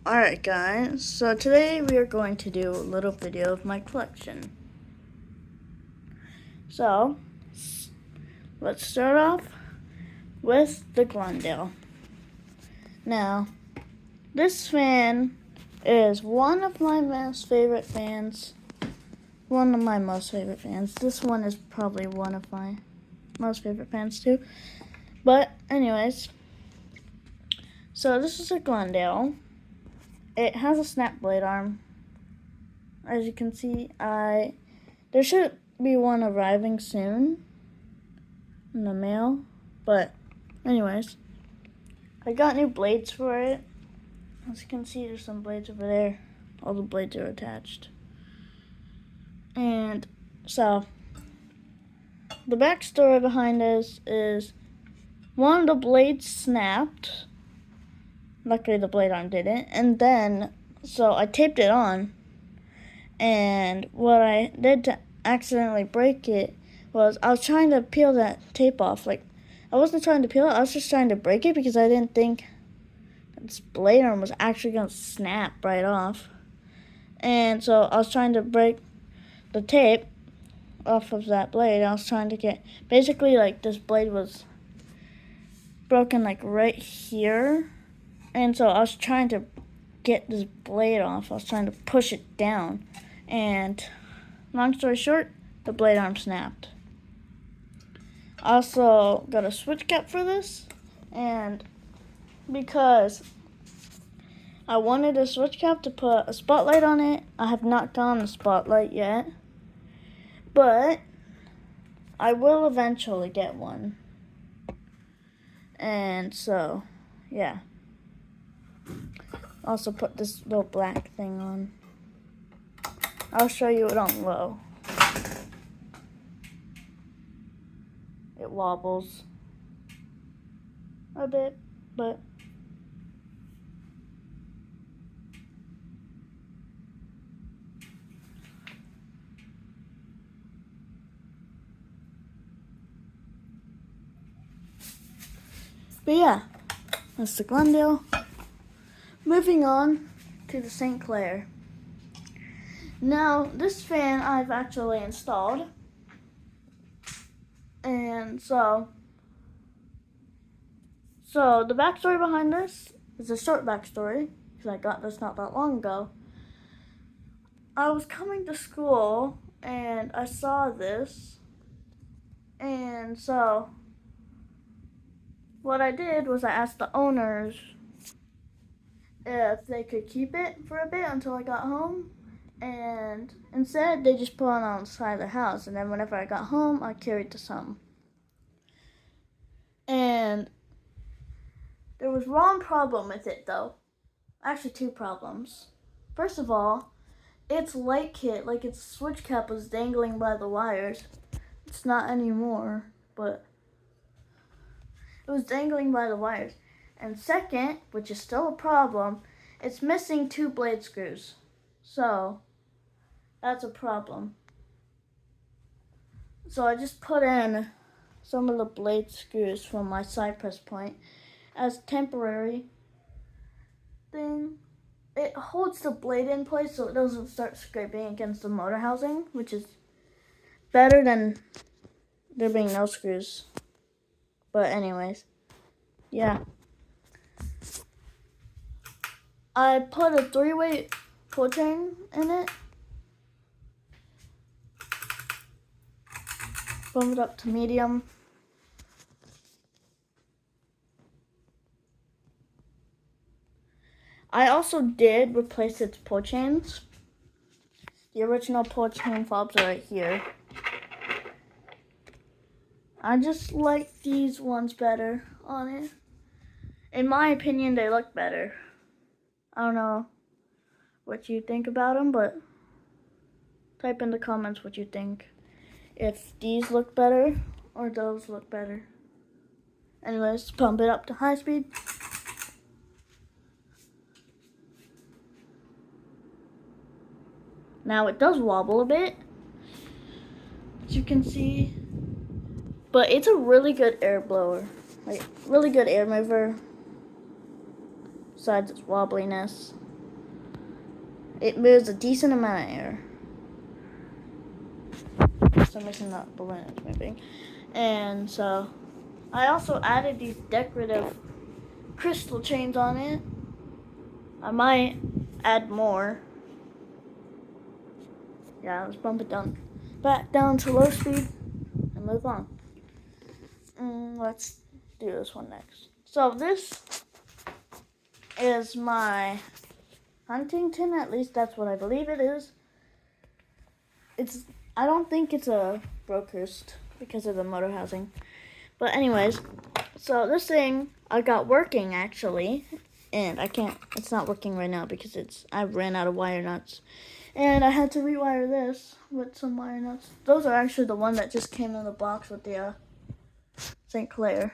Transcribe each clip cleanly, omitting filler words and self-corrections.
Alright guys, so today we are going to do a little video of my collection. So, let's start off with the Glendale. Now, this fan is one of my most favorite fans. This one is probably one of my most favorite fans too. But anyways, so this is a Glendale. It has a snap blade arm. As you can see, there should be one arriving soon in the mail. But anyways, I got new blades for it. As you can see, there's some blades over there. All the blades are attached. And so, the backstory behind this is one of the blades snapped. Luckily, the blade arm didn't. And then, so I taped it on. And what I did to accidentally break it was I was trying to peel that tape off. Like, I wasn't trying to peel it. I was just trying to break it because I didn't think this blade arm was actually going to snap right off. And so I was trying to break the tape off of that blade. I was trying to get, basically, like, this blade was broken, like, right here. And so I was trying to get this blade off. I was trying to push it down. And long story short, the blade arm snapped. I also got a switch cap for this. And because I wanted a switch cap to put a spotlight on it, I have not gotten a spotlight yet. But I will eventually get one. And so, yeah. Also put this little black thing on. I'll show you it on low. It wobbles a bit, but yeah, that's the Glendale. Moving on to the St. Clair. Now, this fan I've actually installed. And so the backstory behind this is a short backstory, because I got this not that long ago. I was coming to school, and I saw this. And so what I did was I asked the owners if they could keep it for a bit until I got home. And instead, they just put it on the side of the house. And then whenever I got home, I carried to some. And there was one problem with it, though. Actually, two problems. First of all, its light kit, like its switch cap, was dangling by the wires. It's not anymore, but it was dangling by the wires. And second, which is still a problem, it's missing 2 blade screws. So that's a problem. So I just put in some of the blade screws from my Cypress Point as temporary thing. It holds the blade in place so it doesn't start scraping against the motor housing, which is better than there being no screws. But anyways, yeah. I put a 3-way pull chain in it. Bump it up to medium. I also did replace its pull chains. The original pull chain fobs are right here. I just like these ones better on it. In my opinion, they look better. I don't know what you think about them, but type in the comments what you think. If these look better or those look better. Anyways, pump it up to high speed. Now it does wobble a bit, as you can see, but it's a really good air blower, like really good air mover, besides its wobbliness. it moves a decent amount of air. So I'm missing that balloon is moving. And so I also added these decorative crystal chains on it. I might add more. Yeah, let's bump it down. Back down to low speed and move on. Let's do this one next. So this is my Huntington, at least that's what I believe it is. I don't think it's a Brockhurst because of the motor housing. But anyways, so this thing I got working actually, and it's not working right now because I ran out of wire nuts. And I had to rewire this with some wire nuts. Those are actually the one that just came in the box with the St. Clair.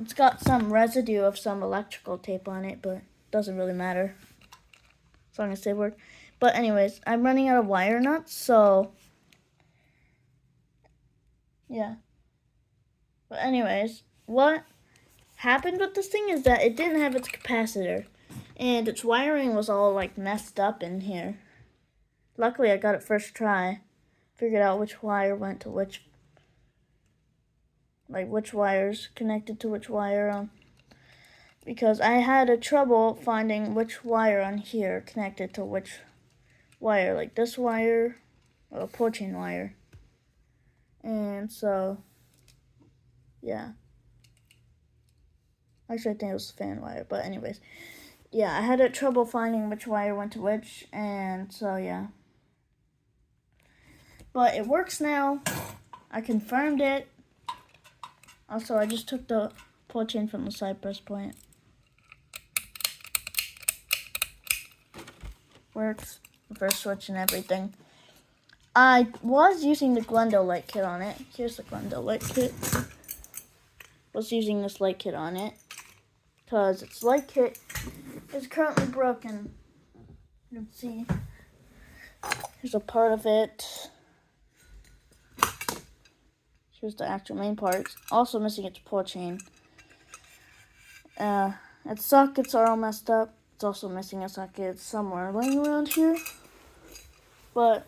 It's got some residue of some electrical tape on it, but it doesn't really matter as long as they work. But anyways, I'm running out of wire nuts, so yeah. But anyways, what happened with this thing is that it didn't have its capacitor, and its wiring was all like messed up in here. Luckily, I got it first try. Figured out which wire went to which wires connected to which wire because I had a trouble finding which wire on here connected to which wire, like this wire or a pull chain wire. And so yeah. Actually, I think it was the fan wire, but anyways. Yeah, I had trouble finding which wire went to which, and so yeah. But it works now. I confirmed it. Also, I just took the pull chain from the Cypress Point. Works. Reverse switch and everything. I was using the Glendale light kit on it. Here's the Glendale light kit. Was using this light kit on it because its light kit is currently broken. You can see here's a part of it. Here's the actual main parts. Also missing its pull chain. Its sockets are all messed up. It's also missing a socket somewhere laying around here. But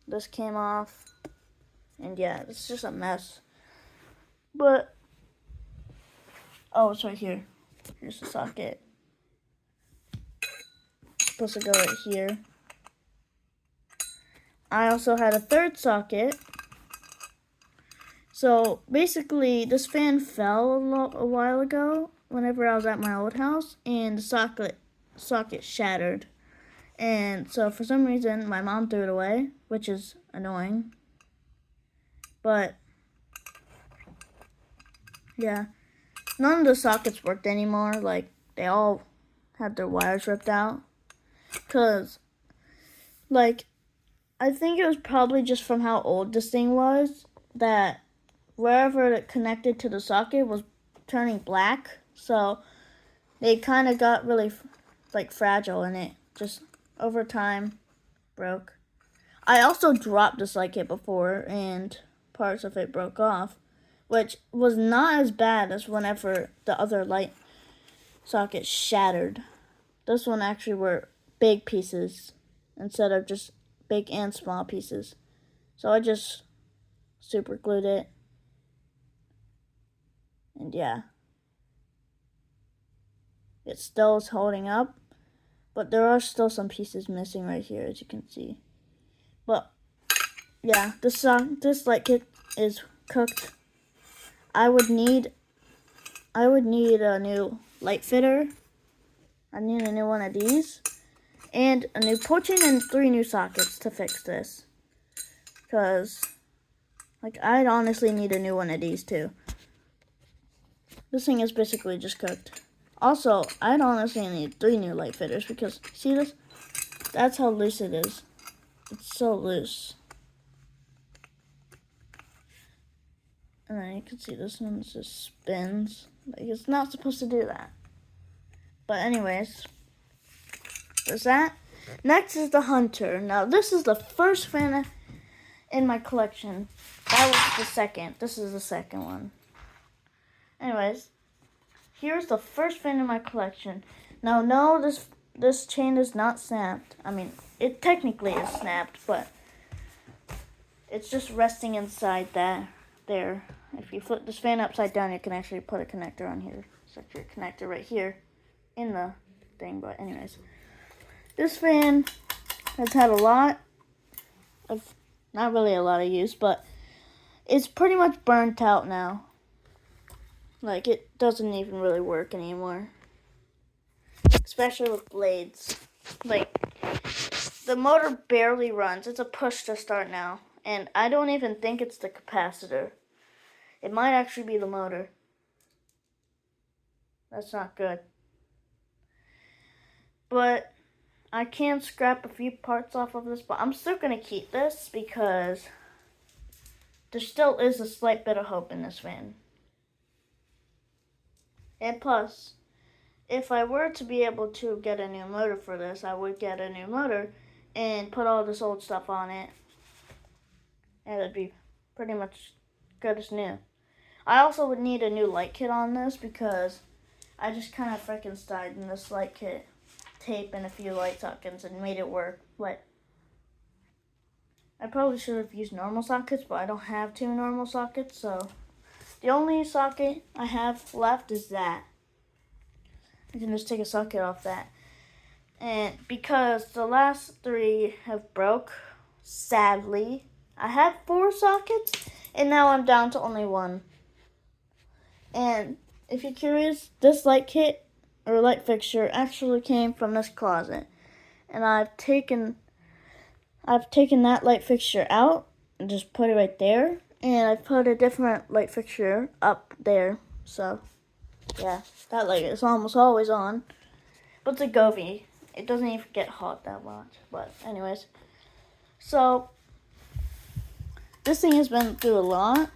this came off. And yeah, it's just a mess. But oh, it's right here. Here's the socket. It's supposed to go right here. I also had a third socket. So basically, this fan fell a while ago whenever I was at my old house, and the socket shattered. And so for some reason, my mom threw it away, which is annoying. But yeah, none of the sockets worked anymore. Like, they all had their wires ripped out. Because, like, I think it was probably just from how old this thing was that wherever it connected to the socket was turning black. So they kind of got really, like, fragile, and it just over time broke. I also dropped this light kit before, and parts of it broke off, which was not as bad as whenever the other light socket shattered. This one actually were big pieces instead of just big and small pieces. So I just super glued it. And yeah. It still is holding up, but there are still some pieces missing right here, as you can see. But yeah, this light kit is cooked. I would need a new light fitter. I need a new one of these, and a new pull chain and 3 new sockets to fix this. Because, like, I'd honestly need a new one of these too. This thing is basically just cooked. Also, I'd honestly need 3 new light fitters because, see this? That's how loose it is. It's so loose. And then you can see this one just spins. Like, it's not supposed to do that. But anyways, there's that. Next is the Hunter. Now, this is the first fan in my collection. That was the second. This is the second one. Anyways, here's the first fan in my collection. Now, no, this this chain is not snapped. I mean, it technically is snapped, but it's just resting inside that there. If you flip this fan upside down, you can actually put a connector on here. Set your connector right here in the thing. But anyways, this fan has had a lot of, not really a lot of use, but it's pretty much burnt out now. Like, it doesn't even really work anymore. Especially with blades. Like, the motor barely runs. It's a push to start now. And I don't even think it's the capacitor. It might actually be the motor. That's not good. But I can scrap a few parts off of this, but I'm still going to keep this because there still is a slight bit of hope in this van. And plus, if I were to be able to get a new motor for this, I would get a new motor and put all this old stuff on it. And it'd be pretty much good as new. I also would need a new light kit on this because I just kind of freaking started in this light kit tape and a few light sockets and made it work. But I probably should have used normal sockets, but I don't have two normal sockets, so the only socket I have left is that. I can just take a socket off that. And because the last three have broke, sadly, I had 4 sockets, and now I'm down to only 1. And if you're curious, this light kit or light fixture actually came from this closet. And I've taken that light fixture out and just put it right there. And I put a different light fixture up there. So, yeah, that light is almost always on. But it's a Govee. It doesn't even get hot that much. But anyways, so this thing has been through a lot.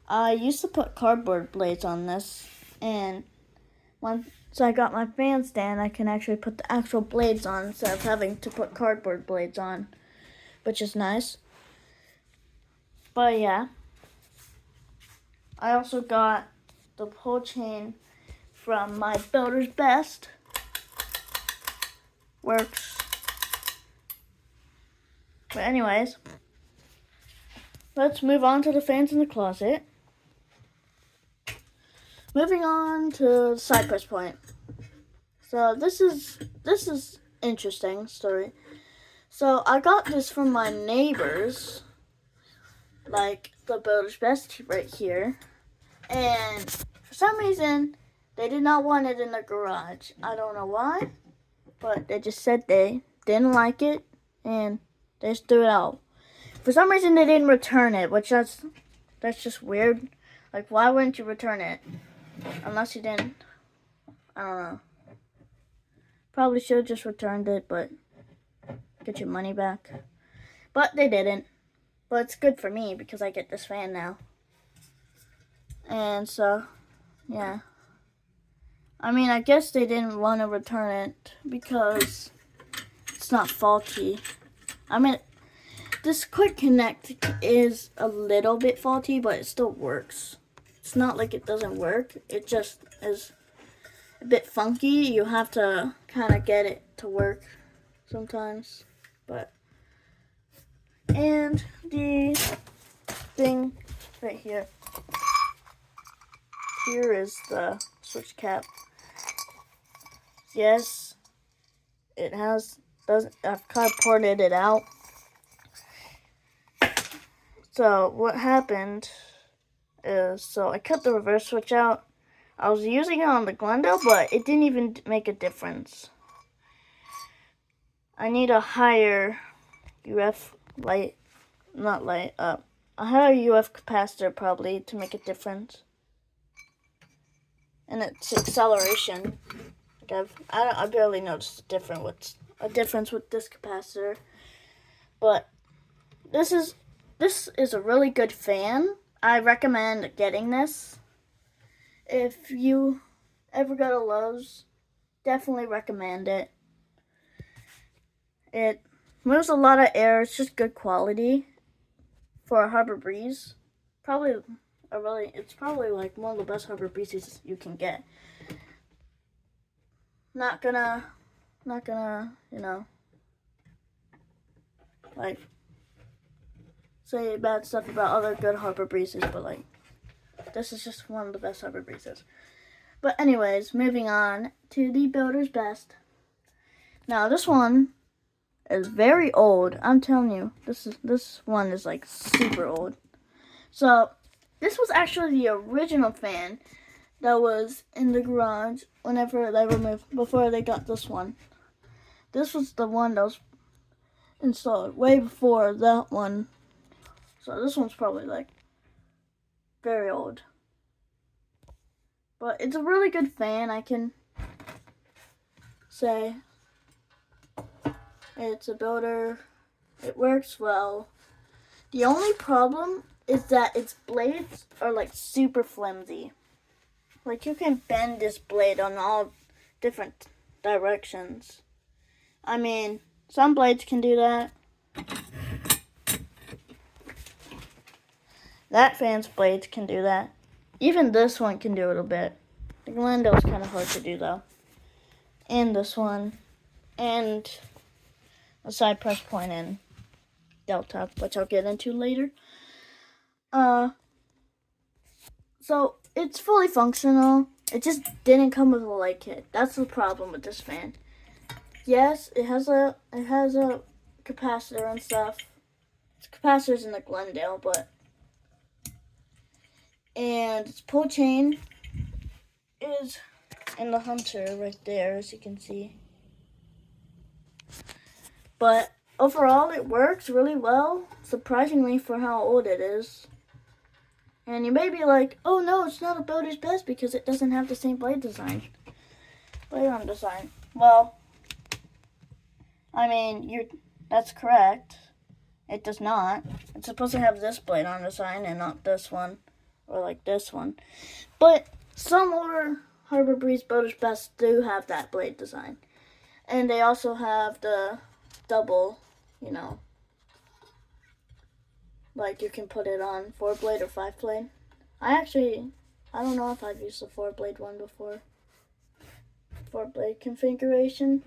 I used to put cardboard blades on this, and once I got my fan stand, I can actually put the actual blades on instead of having to put cardboard blades on, which is nice. But yeah, I also got the pull chain from my Builder's Best. Works. But anyways, let's move on to the fans in the closet. Moving on to Cypress Point. So this is interesting story. So I got this from my neighbors, like the Builder's Best right here, and for some reason they did not want it in the garage. I don't know why, but they just said they didn't like it and they just threw it out. For some reason they didn't return it, which that's just weird. Like, why wouldn't you return it? Unless you didn't. I don't know. Probably should have just returned it, but get your money back. But they didn't. But it's good for me because I get this fan now. And so, yeah. I mean, I guess they didn't want to return it because it's not faulty. I mean, this quick connect is a little bit faulty, but it still works. It's not like it doesn't work. It just is a bit funky. You have to kind of get it to work sometimes. But, and the thing right here. Here is the switch cap. Yes, it has, I've kind of ported it out. So what happened is, so I cut the reverse switch out. I was using it on the Glendale, but it didn't even make a difference. I need a higher UF light, not light, a higher UF capacitor probably to make a difference. And it's acceleration. Like I barely noticed a difference with this capacitor. But this is a really good fan. I recommend getting this. If you ever go to Lowe's, definitely recommend it. It moves a lot of air. It's just good quality for a Harbor Breeze. It's probably like one of the best Harbor Breezes you can get. Not gonna not gonna, like, say bad stuff about other good Harbor Breezes, but, like, this is just one of the best Harbor Breezes. But anyways, moving on to the Builder's Best. Now, this one is very old. I'm telling you, this one is, like, super old. So, this was actually the original fan that was in the garage whenever they removed, before they got this one. This was the one that was installed way before that one. So this one's probably like very old. But it's a really good fan, I can say. It's a builder. It works well. The only problem is that its blades are like super flimsy. Like you can bend this blade on all different directions. I mean, some blades can do that. That fan's blades can do that. Even this one can do it a bit. The Glendale's kind of hard to do though. And this one. And a Cypress Point and Delta, which I'll get into later. So it's fully functional. It just didn't come with a light kit. That's the problem with this fan. Yes, it has a capacitor and stuff. It's capacitors in the Glendale, and its pull chain is in the Hunter right there, as you can see. But overall, it works really well, surprisingly for how old it is. And you may be like, oh no, it's not a Builder's Best because it doesn't have the same blade arm design. Well, I mean, that's correct. It does not. It's supposed to have this blade arm design and not this one, or like this one. But some older Harbor Breeze Builder's Best do have that blade design. And they also have the double, like you can put it on 4-blade or 5-blade. I don't know if I've used the 4-blade one before. 4-blade configuration.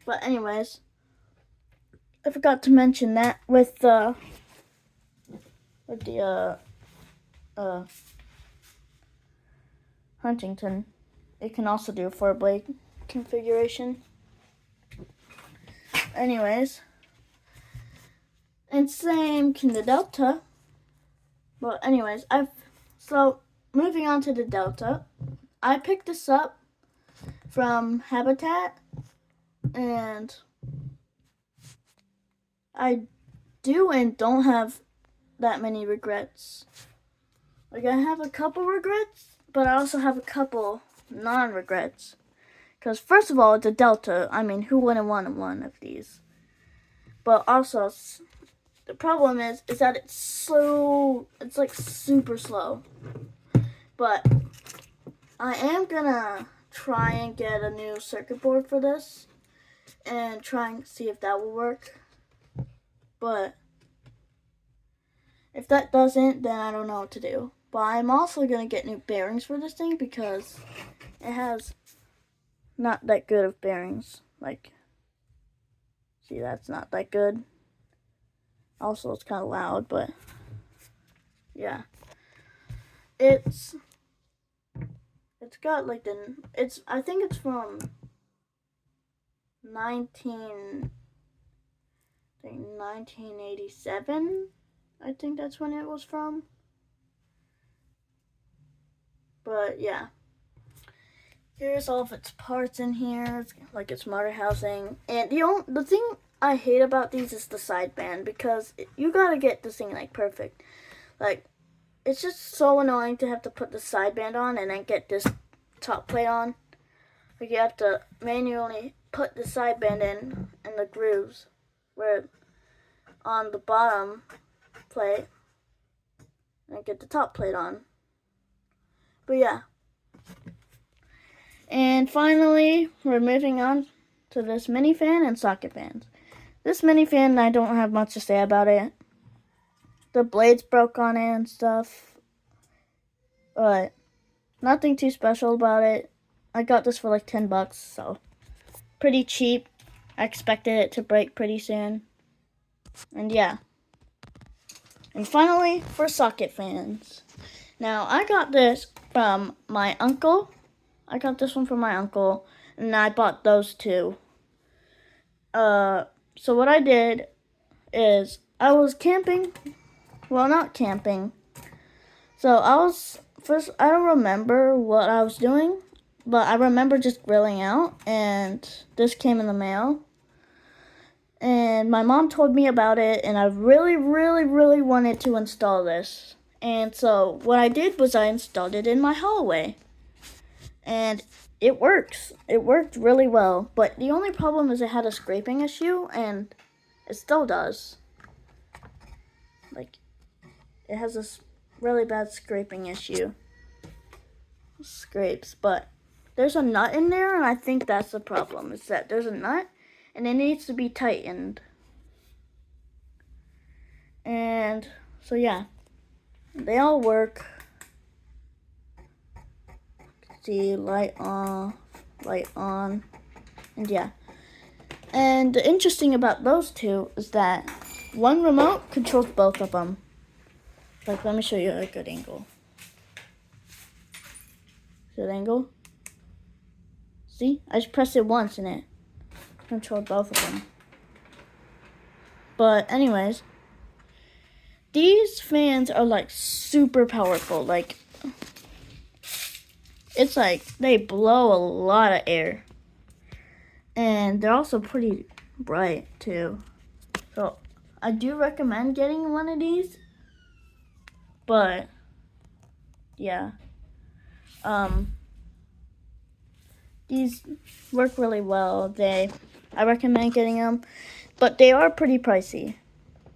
But anyways, I forgot to mention that with the Huntington, it can also do a 4-blade configuration. Anyways, and same can the Delta. But anyways, so moving on to the Delta, I picked this up from Habitat, and I do and don't have that many regrets. Like, I have a couple regrets, but I also have a couple non-regrets. Because first of all, it's a Delta. I mean, who wouldn't want one of these? But also, the problem is that it's slow. It's like super slow. But I am gonna try and get a new circuit board for this and try and see if that will work. But if that doesn't, then I don't know what to do. But I'm also gonna get new bearings for this thing because it has not that good of bearings. Like, see, that's not that good. Also, it's kind of loud, but yeah. It's got like I think it's from 1987. I think that's when it was from. But yeah. Here's all of its parts in here, like its motor housing. And the thing I hate about these is the sideband, because you gotta get this thing like perfect. Like, it's just so annoying to have to put the sideband on and then get this top plate on. Like, you have to manually put the sideband in the grooves where on the bottom plate and get the top plate on. But yeah. And finally, we're moving on to this mini fan and socket fans. This mini fan, I don't have much to say about it. The blades broke on it and stuff. But nothing too special about it. I got this for like $10, so pretty cheap. I expected it to break pretty soon. And yeah. And finally, for socket fans. Now, I got this from my uncle. I got this one from my uncle, and I bought those two. So what I did is I was camping. Well, not camping. So I don't remember what I was doing, but I remember just grilling out, and this came in the mail. And my mom told me about it, and I really, really, really wanted to install this. And so what I did was I installed it in my hallway. And it works. It worked really well. But the only problem is it had a scraping issue, and it still does. Like, it has this really bad scraping issue. It scrapes, but there's a nut in there, and I think that's the problem. Is that there's a nut, and it needs to be tightened. And so yeah, they all work. See, light on, and yeah. And the interesting about those two is that one remote controls both of them. Like, let me show you a good angle. Good angle. See, I just pressed it once and it controlled both of them. But anyways, these fans are like super powerful. Like, it's like they blow a lot of air. And they're also pretty bright too. So I do recommend getting one of these. But yeah. These work really well. I recommend getting them. But they are pretty pricey.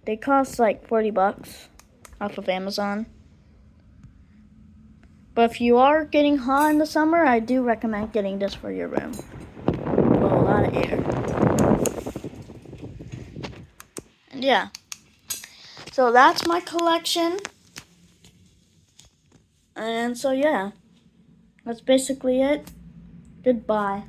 They cost like $40 off of Amazon. But if you are getting hot in the summer, I do recommend getting this for your room. Blow a lot of air. And yeah. So that's my collection. And so yeah. That's basically it. Goodbye.